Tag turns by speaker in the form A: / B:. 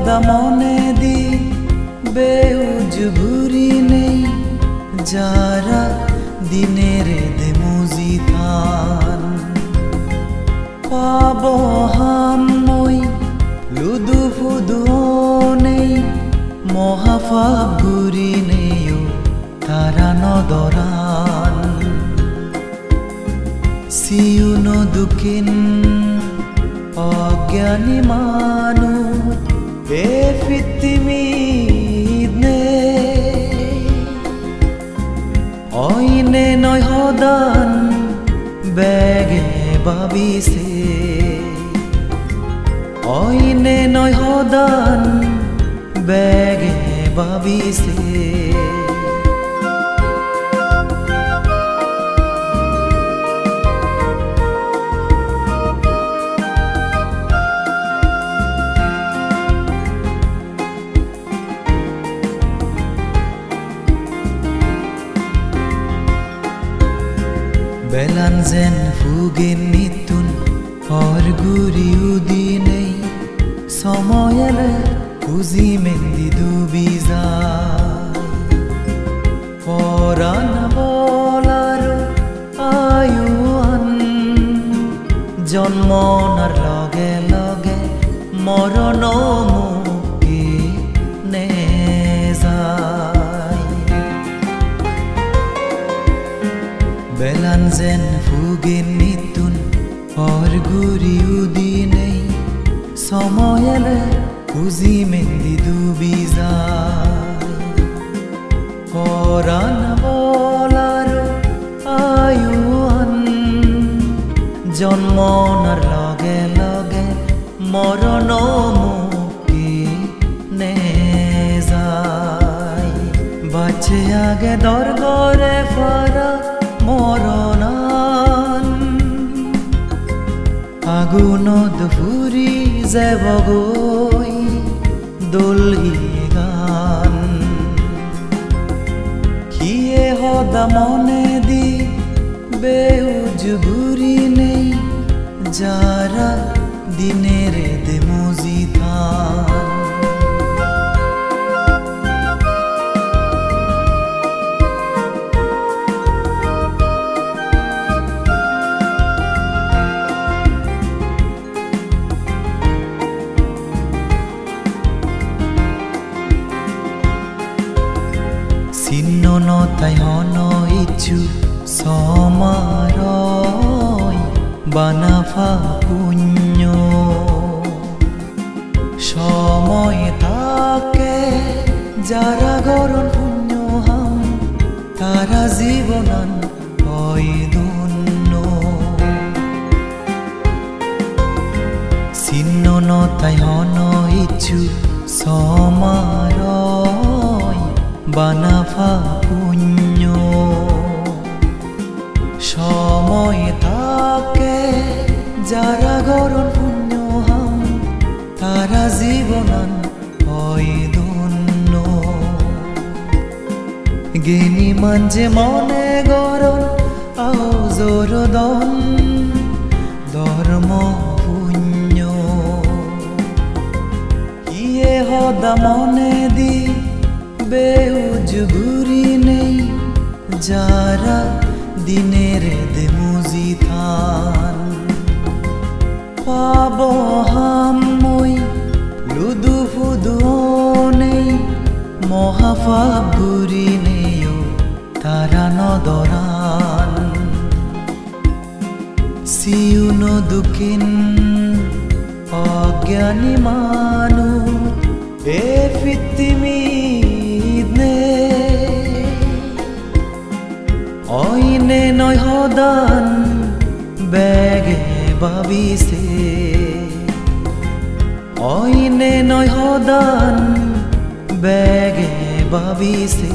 A: হদা মনে দি বেউজ ঘুরি নেই যারা দিনের দে মুজিতান পাবো হামই লুদু ফুদু নেই মহাফাব ঘুরি নেই তারা নদরান সিউন দুকিন অজ্ঞানী মানু এ ফিতিমিদনে অইনে নয় হদান বেগে ভাবিছে অইনে নয় হদান বেগে ভাবিছে Belan zen fugin nitun or guri udinei samoyale kuzi mendi dubiza oran bolaro ayuan jonmonar loge loge morono mukti nezai Belan zen fugin nitun or guri udinei samoyale kuzi mendi dubiza oran bolaro ayuan jonmonar loge loge morono mukti nezai bache age dorgore fara মরণান আগুনত ফুরি যাবগৈ দোলহি গান কিয়ে হদা মনে দি বেউজ ঘুরি নেই যারা দিনের দে মুজিতান Sinnonotai hono ichu somaroi banafa punyo shomoy take jara goron punyo ham tara jibonan hoy dunno Sinnonotai hono ichu somaroi বানাফা পুণ্য সময় থাকে যারা গরণ পুণ্য হাম তারা জীবনান হয় ধন্য জ্ঞানী মানজে মনে গরণ আও জোরদন ধর্ম পুণ্য ইয়ে হদা মনে দি বেউজ ঘুরি নেই যারা দিনের দে মুজিতান পাবো হামই লুদু ফুদু নেই মহাফাব ঘুরি নেই তারা নদরান সিউন দুকিন অজ্ঞানী মানু এ ফিতিমিদনে অইনে নয় হদান বেগে ভাবিছে অইনে নয় হদান বেগে ভাবিছে